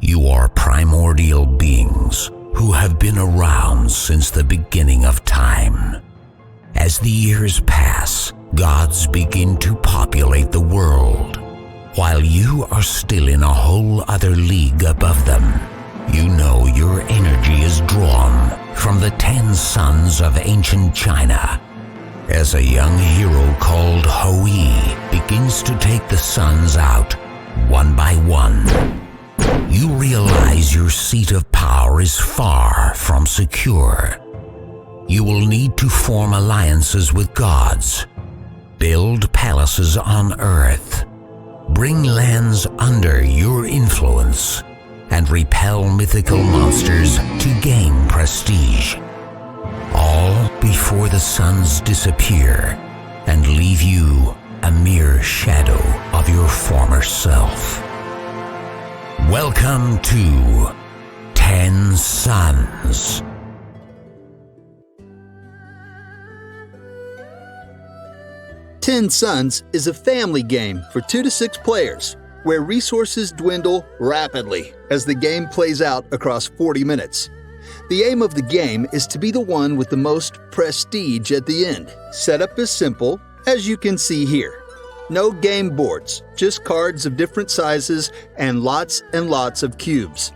You are primordial beings who have been around since the beginning of time. As the years pass, gods begin to populate the world. While you are still in a whole other league above them, you know your energy is drawn from the 10 suns of ancient China. As a young hero called Hoi begins to take the suns out, one by one, you realize your seat of power is far from secure. You will need to form alliances with gods, build palaces on Earth, bring lands under your influence, and repel mythical monsters to gain prestige. All before the suns disappear and leave you a mere shadow of your former self. Welcome to 10 Suns. Ten Suns is a family game for 2 to 6 players, where resources dwindle rapidly as the game plays out across 40 minutes. The aim of the game is to be the one with the most prestige at the end. Setup is simple, as you can see here. No game boards, just cards of different sizes and lots of cubes.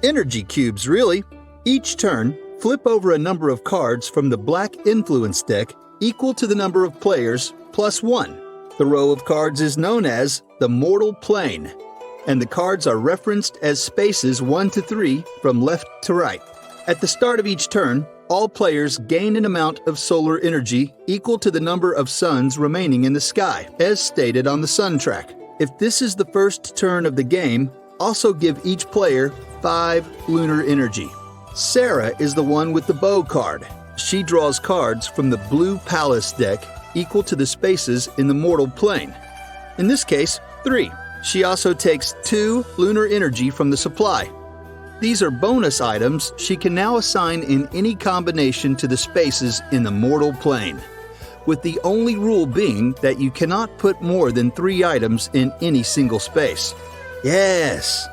Energy cubes, really. Each turn, flip over a number of cards from the black influence deck equal to the number of players plus 1. The row of cards is known as the mortal plane, and the cards are referenced as spaces 1 to 3 from left to right. At the start of each turn, all players gain an amount of solar energy equal to the number of suns remaining in the sky, as stated on the sun track. If this is the first turn of the game, also give each player 5 lunar energy. Sarah is the one with the bow card. She draws cards from the blue palace deck equal to the spaces in the mortal plane. In this case, 3. She also takes 2 lunar energy from the supply. These are bonus items she can now assign in any combination to the spaces in the mortal plane, with the only rule being that you cannot put more than 3 items in any single space. Yes,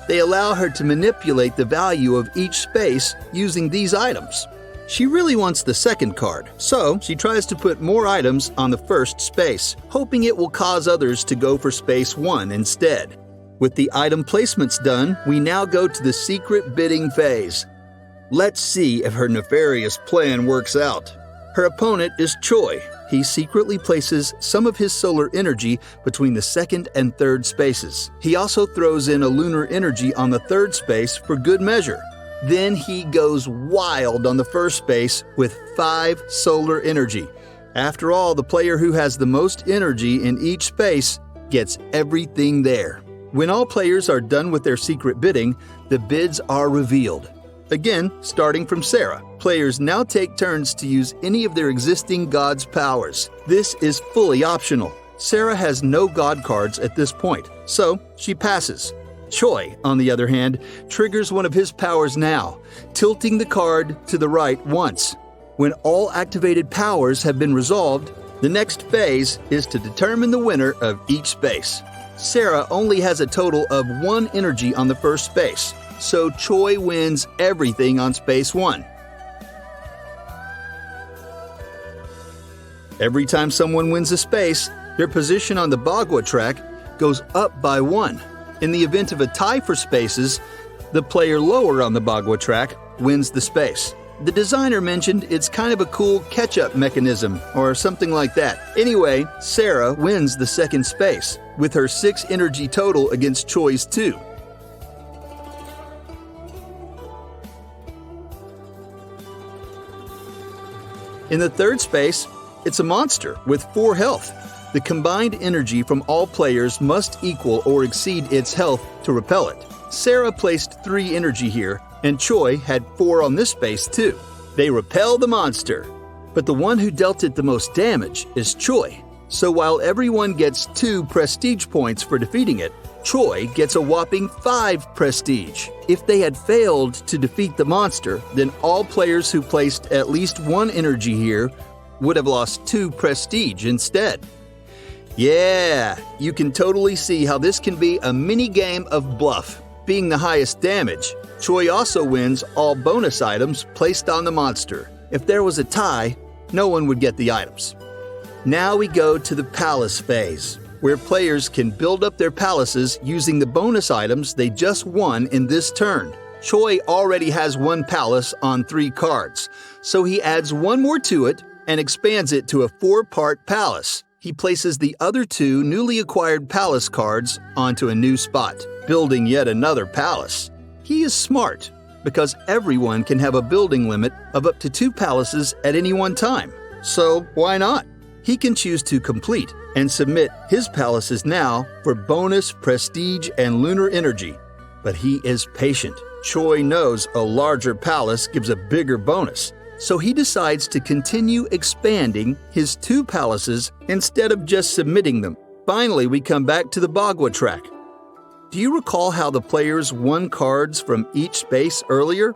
they allow her to manipulate the value of each space using these items. She really wants the second card, so she tries to put more items on the first space, hoping it will cause others to go for space 1 instead. With the item placements done, we now go to the secret bidding phase. Let's see if her nefarious plan works out. Her opponent is Choi. He secretly places some of his solar energy between the second and third spaces. He also throws in a lunar energy on the third space for good measure. Then he goes wild on the first space with 5 solar energy. After all, the player who has the most energy in each space gets everything there. When all players are done with their secret bidding, the bids are revealed. Again, starting from Sarah, players now take turns to use any of their existing god's powers. This is fully optional. Sarah has no god cards at this point, so she passes. Choi, on the other hand, triggers one of his powers now, tilting the card to the right once. When all activated powers have been resolved, the next phase is to determine the winner of each space. Sarah only has a total of 1 energy on the first space, so Choi wins everything on space 1. Every time someone wins a space, their position on the Bagua track goes up by 1. In the event of a tie for spaces, the player lower on the Bagua track wins the space. The designer mentioned it's kind of a cool catch-up mechanism, or something like that. Anyway, Sarah wins the second space, with her 6 energy total against Choi's 2. In the third space, it's a monster with 4 health. The combined energy from all players must equal or exceed its health to repel it. Sarah placed 3 energy here, and Choi had 4 on this space too. They repel the monster, but the one who dealt it the most damage is Choi. So while everyone gets 2 prestige points for defeating it, Choi gets a whopping 5 prestige. If they had failed to defeat the monster, then all players who placed at least 1 energy here would have lost 2 prestige instead. Yeah, you can totally see how this can be a mini game of bluff. Being the highest damage, Choi also wins all bonus items placed on the monster. If there was a tie, no one would get the items. Now we go to the palace phase, where players can build up their palaces using the bonus items they just won in this turn. Choi already has one palace on 3 cards, so he adds one more to it and expands it to a 4-part palace. He places the other 2 newly acquired palace cards onto a new spot, building yet another palace. He is smart, because everyone can have a building limit of up to 2 palaces at any one time. So why not? He can choose to complete and submit his palaces now for bonus, prestige, and lunar energy. But he is patient. Choi knows a larger palace gives a bigger bonus, so he decides to continue expanding his 2 palaces instead of just submitting them. Finally, we come back to the Bagua track. Do you recall how the players won cards from each space earlier?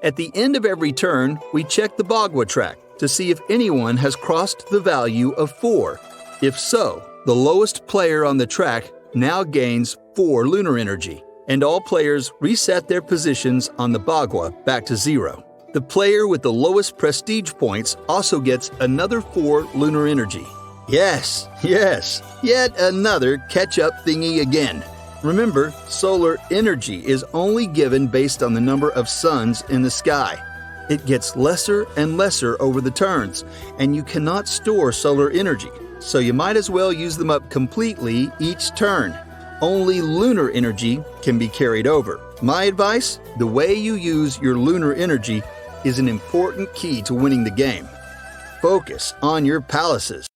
At the end of every turn, we check the Bagua track to see if anyone has crossed the value of 4. If so, the lowest player on the track now gains 4 lunar energy, and all players reset their positions on the Bagua back to 0. The player with the lowest prestige points also gets another 4 lunar energy. Yes, yet another catch-up thingy again. Remember, solar energy is only given based on the number of suns in the sky. It gets lesser and lesser over the turns, and you cannot store solar energy, so you might as well use them up completely each turn. Only lunar energy can be carried over. My advice? The way you use your lunar energy is an important key to winning the game. Focus on your palaces.